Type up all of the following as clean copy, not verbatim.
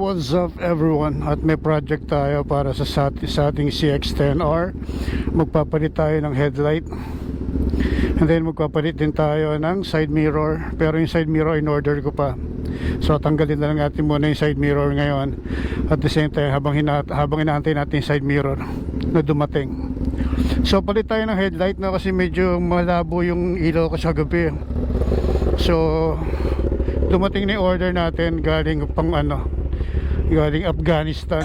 what's up everyone? At may project tayo para sa ating CX-10R. Magpapalit tayo ng headlight, and then magpapalit din tayo ng side mirror. Pero yung side mirror in order ko pa, so tanggalin na lang natin muna yung side mirror ngayon. At the same time, habang inaantay natin yung side mirror na dumating, so palit tayo ng headlight na kasi medyo malabo yung ilaw ko sa gabi. So dumating na yung order natin galing galing Afghanistan.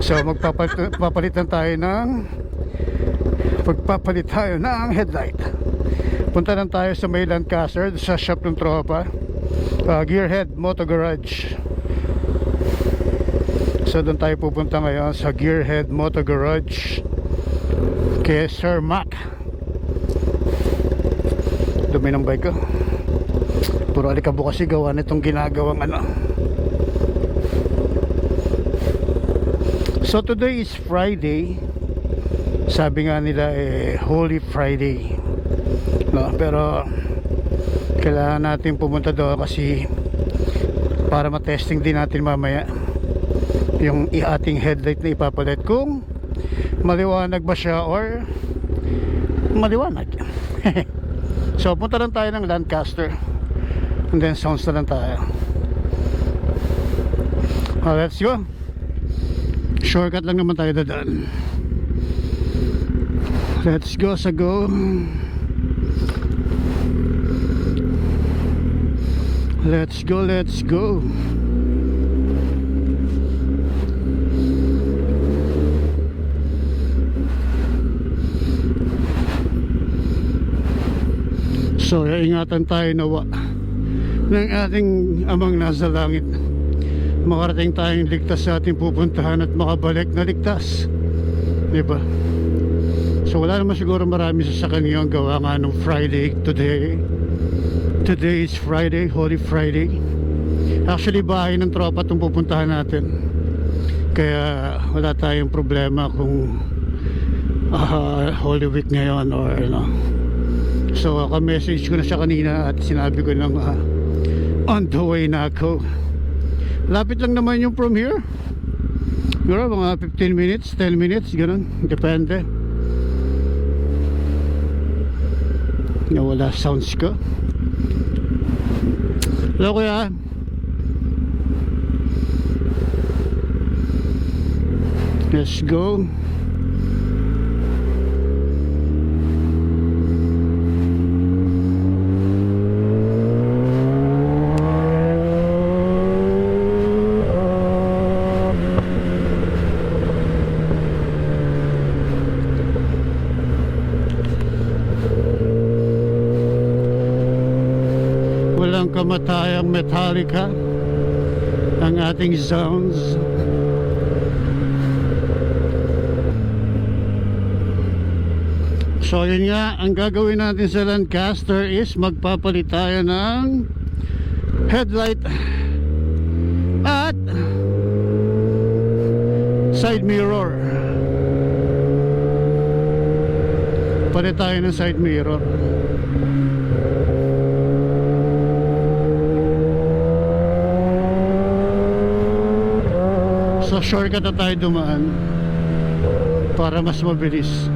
So magpapalitan tayo ng headlight. Punta lang tayo sa may Lancaster, sa shop ng tropa, Gearhead Moto Garage. So doon tayo pupunta ngayon sa Gearhead Moto Garage kay Sir Mac. Dumi ng bike ko, puro alikabok kasi gawa nitong ginagawang So today is Friday. Sabi nga nila Holy Friday, no? Pero kailangan natin pumunta doon kasi para matesting din natin mamaya yung ating headlight na ipapalit, kung maliwanag ba siya or maliwanag. So punta lang tayo ng Lancaster, and then sounds na lang tayo. Let's go. Shortcut lang naman tayo dadaan. Let's go sa go. Let's go, let's go. So ingatan tayo nawa ng ating amang nasa langit, makarating tayong ligtas sa ating pupuntahan at makabalik na ligtas, diba? So wala naman siguro marami sa kanyang gawa nga nung Friday. Today is Friday, Holy Friday. Actually bahay ng tropa itong pupuntahan natin, kaya wala tayong problema kung Holy Week ngayon or So ka-message ko na siya kanina at sinabi ko nang on the way na ako. Lapit lang naman yung from here, siguro mga 15 minutes, 10 minutes, ganun, depende. Nawala sounds ko. Hello kuya. Let's go. Kamatayang Metallica ang ating sounds. So yun nga, ang gagawin natin sa Lancaster is magpapalit tayo ng headlight at side mirror. Palit tayo ng side mirror. So shortcut na tayo dumaan para mas mabilis.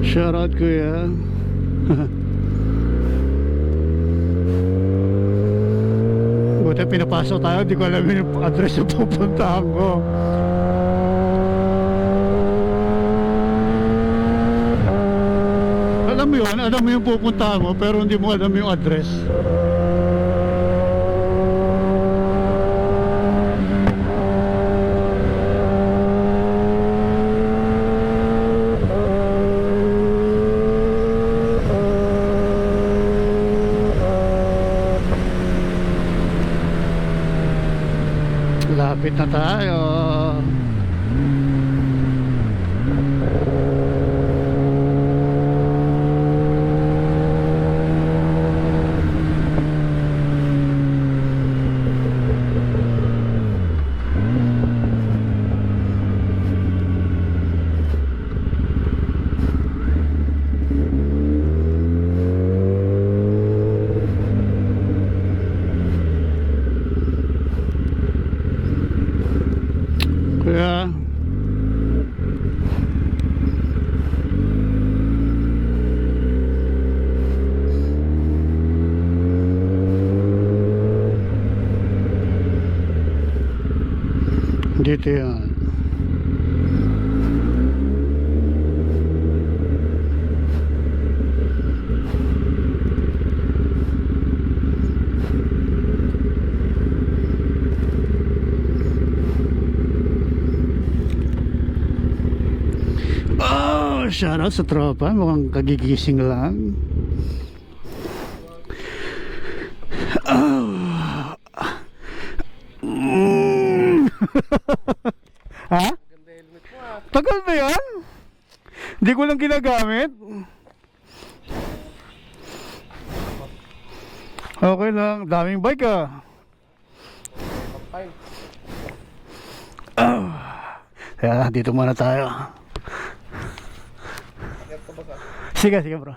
Shoutout kuya. Buti pinapasok tayo, di ko alam yung address na pupuntahan ko. Alam mo yun, alam mo yung pupuntahan mo, pero hindi mo alam yung address. na tayo. Kaya dito yan. Oh, shoutout sa tropa. Mukhang kagigising lang. Oh. Ha? Tagal na yan? Hindi ko lang ginagamit. Okay lang. Daming bike ah. Oh. Kaya dito muna tayo. Sige, sige bro.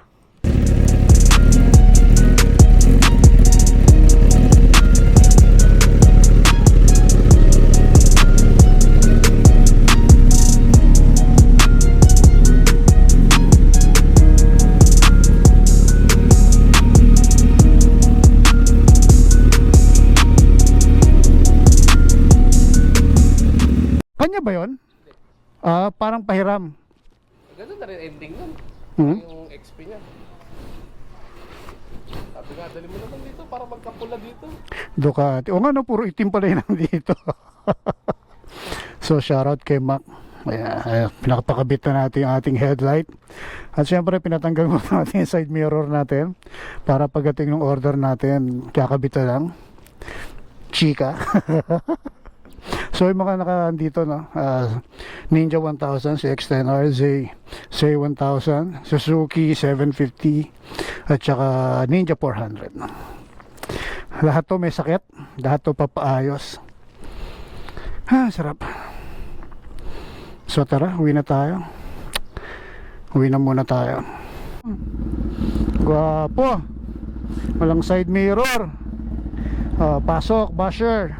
Kanya ba yun? Parang pahiram. Ganun na rin ending nun. Hmm? Yung XP niya. Sabi nga, dali mo naman dito para magkapula dito. Ducati. O nga no, puro itim pala yun dito. So shoutout kay Mac. Pinakapakabit na natin yung ating headlight. At syempre pinatanggal mo natin yung side mirror natin para pagdating ng order natin, kakabit na lang. Chika. So yung mga naka-andito no, Ninja 1000, CX-10R, Zay 1000, Suzuki 750 at saka Ninja 400. Lahat to may sakit, lahat to papaayos. Sarap. So tara, uwi na tayo. Uwi na muna tayo. Gwapo. Walang side mirror. Pasok, basher.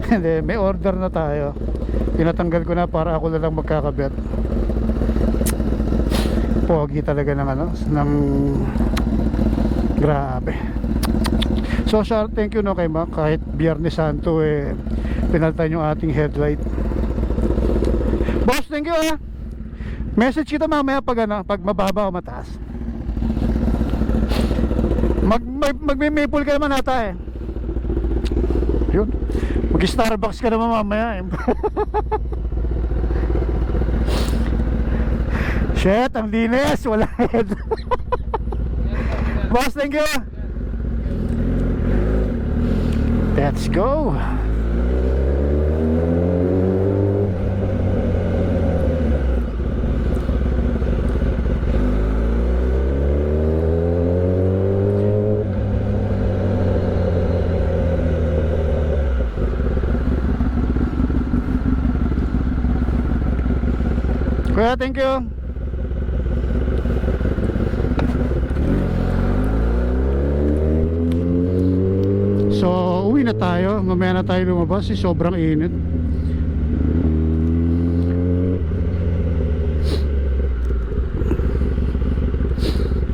Hindi, may order na tayo. Tinatanggal ko na para ako na lang magkakabit. Pogi talaga ng ano, ng grabe. So thank you no kay Mac, kahit Biyernes Santo pinalitan yung ating headlight. Boss, thank you ah. Message kita mamaya pag pag mababa o mataas. Magme-maple ka naman ata Yun. Mag-Starbucks ka naman mamaya Shit, ang linis. Wala head. Boss, thank you. Let's go. Kuya, thank you. So, uwi na tayo. Mamaya na tayo lumabas. Sobrang init.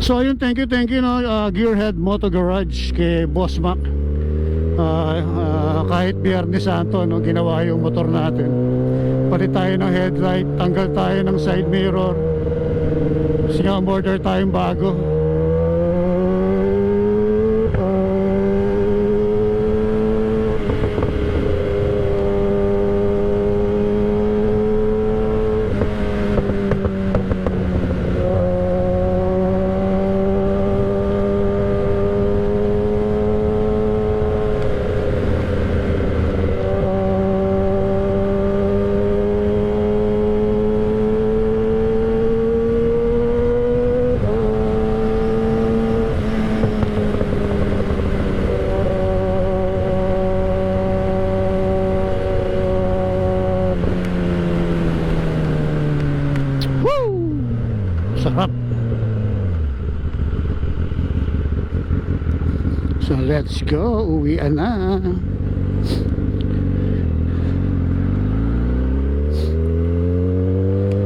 So, ayun, thank you no, Gearhead Moto Garage kay Boss Mac. Kahit Biyernes Santo no, ginawa yung motor natin. Palit tayo ng headlight, tanggal tayo ng side mirror. Kasi nga order tayong bago. Sarap. So let's go, uwian na.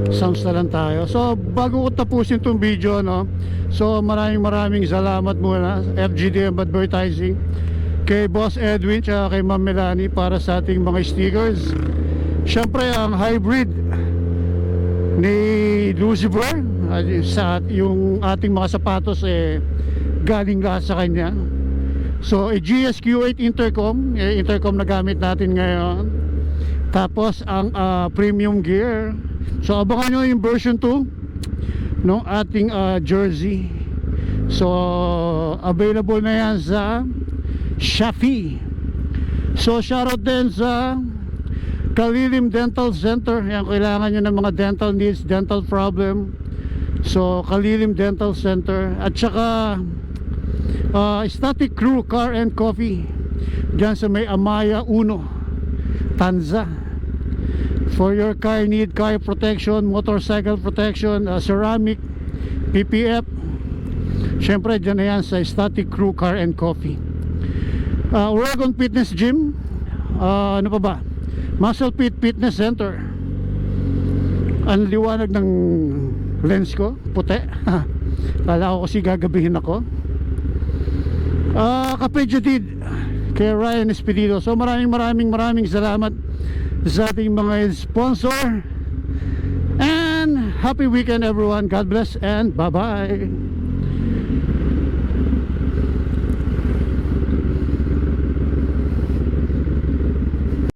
Sounds na lang tayo. So bago ko tapusin itong video, no, so maraming salamat muna FGDM Advertising, kay Boss Edwin tsaka kay Ma'am Melanie para sa ating mga stickers. Syempre ang hybrid ni Lucifer, sa yung ating mga sapatos galing lahat sa kanya. So GSQ8 intercom, intercom na gamit natin ngayon. Tapos ang premium gear. So abangan nyo yung version 2 ng ating jersey. So available na yan sa Shopee. So shoutout din sa Kalilim Dental Center. Yan, kailangan nyo ng mga dental needs, dental problem. So Kalilim Dental Center. At saka Static Crew Car and Coffee dyan sa may Amaya 1 Tanza. For your car need, car protection, motorcycle protection, ceramic, PPF, syempre dyan na yan sa Static Crew Car and Coffee. Oregon Fitness Gym, ano pa ba, Muscle Fit Fitness Center. Ang liwanag ng lens ko, puti. Kala ko kasi gagabihin ako. Cafe Jadid kay Ryan Espirido. So maraming salamat sa ating mga sponsor, and happy weekend everyone. God bless and bye bye.